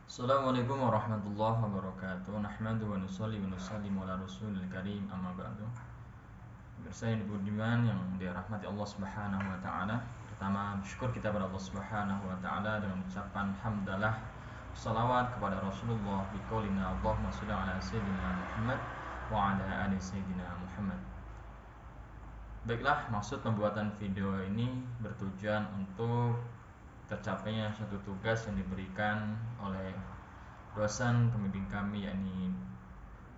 Assalamualaikum warahmatullahi wabarakatuh. Nahmadu wa nusalli wa nusallimu ala rasulil karim, amma ba'du. Pemirsa yang budiman yang dirahmati Allah Subhanahu wa taala. Pertama, syukur kita kepada Allah Subhanahu wa taala dengan ucapan hamdalah, salawat kepada Rasulullah biqaulina Allahumma shalli ala sayyidina Muhammad wa ala ali sayyidina Muhammad. Baiklah, maksud pembuatan video ini bertujuan untuk tercapainya suatu tugas yang diberikan oleh dosen pembimbing kami, yakni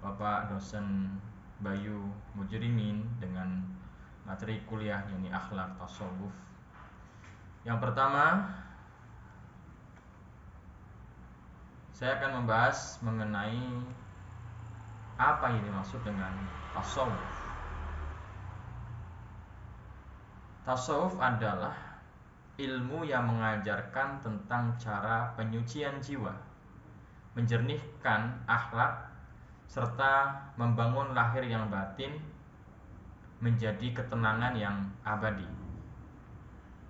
Bapak Dosen Bayu Mujrimin, dengan materi kuliah yakni akhlak tasawuf. Yang pertama, saya akan membahas mengenai apa yang dimaksud dengan tasawuf. Tasawuf adalah ilmu yang mengajarkan tentang cara penyucian jiwa, menjernihkan akhlak, serta membangun lahir yang batin menjadi ketenangan yang abadi.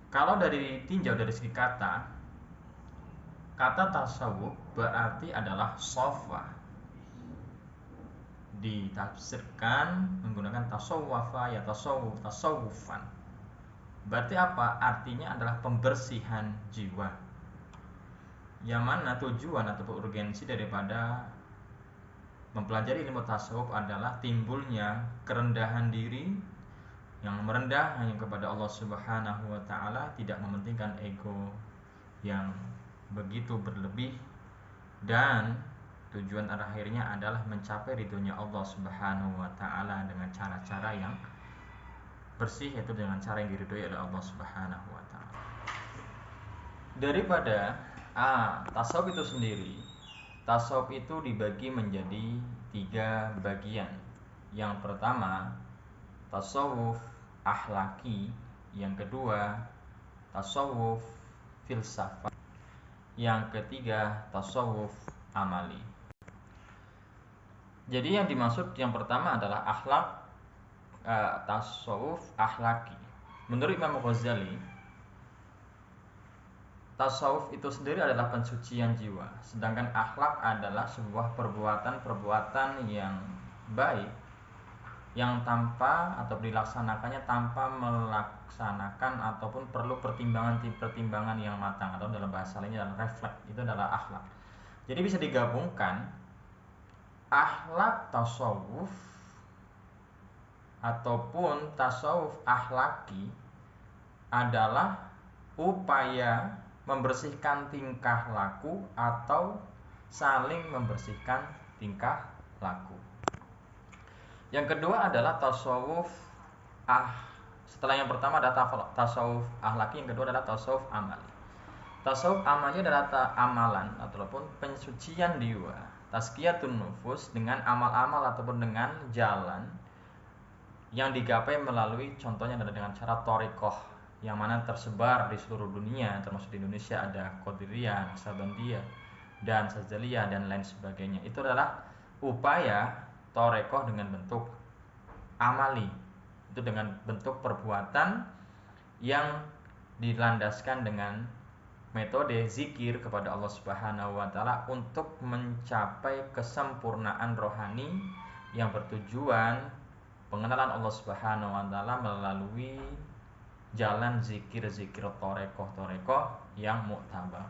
Kalau ditinjau dari segi kata tasawuf berarti adalah sofa, ditafsirkan menggunakan tasawwafa ya tasawufan. Berarti apa? Artinya adalah pembersihan jiwa. Yang mana tujuan ataupun urgensi daripada mempelajari ilmu tasawuf adalah timbulnya kerendahan diri, yang merendah hanya kepada Allah Subhanahu wa taala, tidak mementingkan ego yang begitu berlebih, dan tujuan akhirnya adalah mencapai ridhonya Allah Subhanahu wa taala dengan cara-cara yang bersih, yaitu dengan cara yang diridhoi oleh Allah Subhanahu wa taala. Daripada tasawuf itu sendiri, tasawuf itu dibagi menjadi 3 bagian. Yang pertama, tasawuf akhlaki. Yang kedua, tasawuf filsafat. Yang ketiga, tasawuf amali. Jadi yang dimaksud yang pertama adalah tasawuf akhlaki. Menurut Imam Ghazali, tasawuf itu sendiri adalah pensucian jiwa, sedangkan akhlak adalah sebuah perbuatan yang baik yang tanpa atau dilaksanakannya tanpa melaksanakan ataupun perlu pertimbangan yang matang, atau dalam bahasa lainnya adalah refleks. Itu adalah akhlak. Jadi bisa digabungkan akhlak tasawuf ataupun tasawuf akhlaki adalah upaya membersihkan tingkah laku atau saling membersihkan tingkah laku. Yang kedua adalah tasawuf setelah yang pertama ada tasawuf akhlaki, yang kedua adalah tasawuf amali. Tasawuf amali adalah amalan ataupun pensucian jiwa, tazkiyatun nufus, dengan amal-amal ataupun dengan jalan yang digapai melalui, contohnya adalah dengan cara thariqah, yang mana tersebar di seluruh dunia, termasuk di Indonesia ada Qadiriyah, Naqsabandiyah, dan Sazaliyah, dan lain sebagainya. Itu adalah upaya thariqah dengan bentuk amali, itu dengan bentuk perbuatan yang dilandaskan dengan metode zikir kepada Allah Subhanahu wa taala untuk mencapai kesempurnaan rohani yang bertujuan pengenalan Allah Subhanahu wa taala melalui jalan zikir-zikir thariqah yang mu'tabar.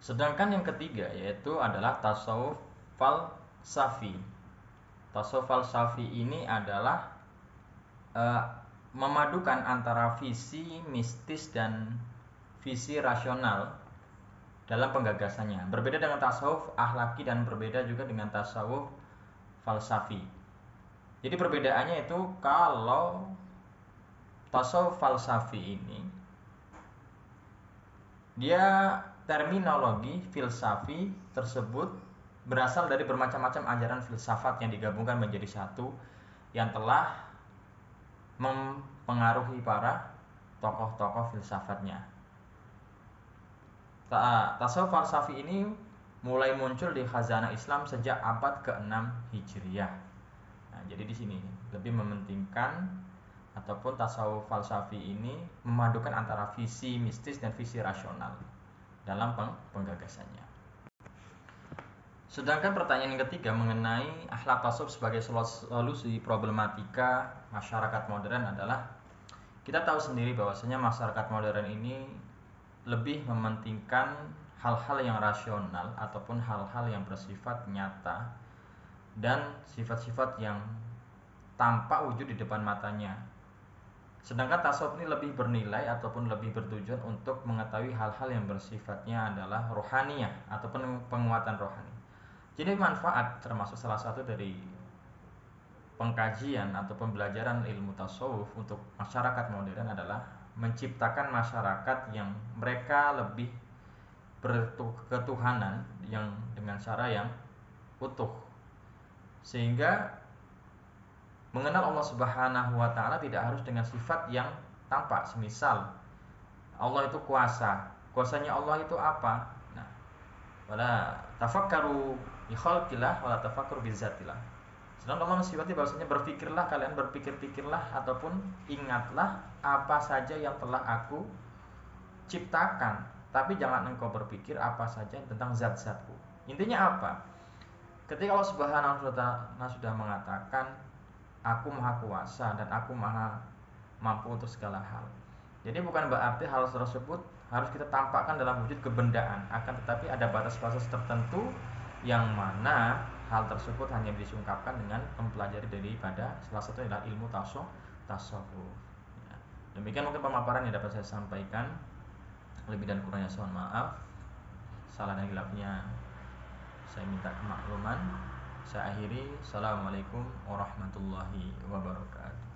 Sedangkan yang ketiga yaitu adalah tasawuf falsafi. Tasawuf falsafi ini adalah memadukan antara visi mistis dan visi rasional dalam penggagasannya. Berbeda dengan tasawuf akhlaki dan berbeda juga dengan tasawuf falsafi. Jadi perbedaannya itu, kalau tasawuf falsafi ini dia terminologi filsafi tersebut berasal dari bermacam-macam ajaran filsafat yang digabungkan menjadi satu, yang telah mempengaruhi para tokoh-tokoh filsafatnya. Tasawuf falsafi ini mulai muncul di khazanah Islam sejak abad ke-6 Hijriah. Jadi di sini lebih mementingkan ataupun tasawuf falsafi ini memadukan antara visi mistis dan visi rasional. dalam penggagasannya. Sedangkan pertanyaan yang ketiga mengenai akhlak tasawuf sebagai solusi problematika masyarakat modern adalah kita tahu sendiri bahwasanya masyarakat modern ini lebih mementingkan hal-hal yang rasional ataupun hal-hal yang bersifat nyata dan sifat-sifat yang tampak wujud di depan matanya. Sedangkan tasawuf ini lebih bernilai ataupun lebih bertujuan untuk mengetahui hal-hal yang bersifatnya adalah rohaniyah ataupun penguatan rohani. Jadi manfaat termasuk salah satu dari pengkajian atau pembelajaran ilmu tasawuf untuk masyarakat modern adalah menciptakan masyarakat yang mereka lebih berketuhanan yang dengan cara yang utuh, sehingga mengenal Allah Subhanahu wa taala tidak harus dengan sifat yang tampak. Semisal Allah itu kuasa, kuasanya Allah itu apa? Nah, wala tafakkaru bi khalqillah wala tafakkaru bi zatillah. Sedangkan Allah mensifati bahwasanya berpikirlah kalian, berpikir-pikirlah ataupun ingatlah apa saja yang telah aku ciptakan, tapi jangan engkau berpikir apa saja tentang zat-zatku. Intinya apa? Ketika Allah Subhanahu wa taala sudah mengatakan aku maha kuasa dan aku maha mampu untuk segala hal, jadi bukan berarti hal tersebut harus kita tampakkan dalam wujud kebendaan, akan tetapi ada batas-batas tertentu yang mana hal tersebut hanya disungkapkan dengan mempelajari daripada salah satu adalah ilmu tasawuf. Ya. Demikian mungkin pemaparan yang dapat saya sampaikan. Lebih dan kurangnya mohon maaf. Salah dan hilafnya saya minta kemakluman. Saya akhiri. Assalamualaikum warahmatullahi wabarakatuh.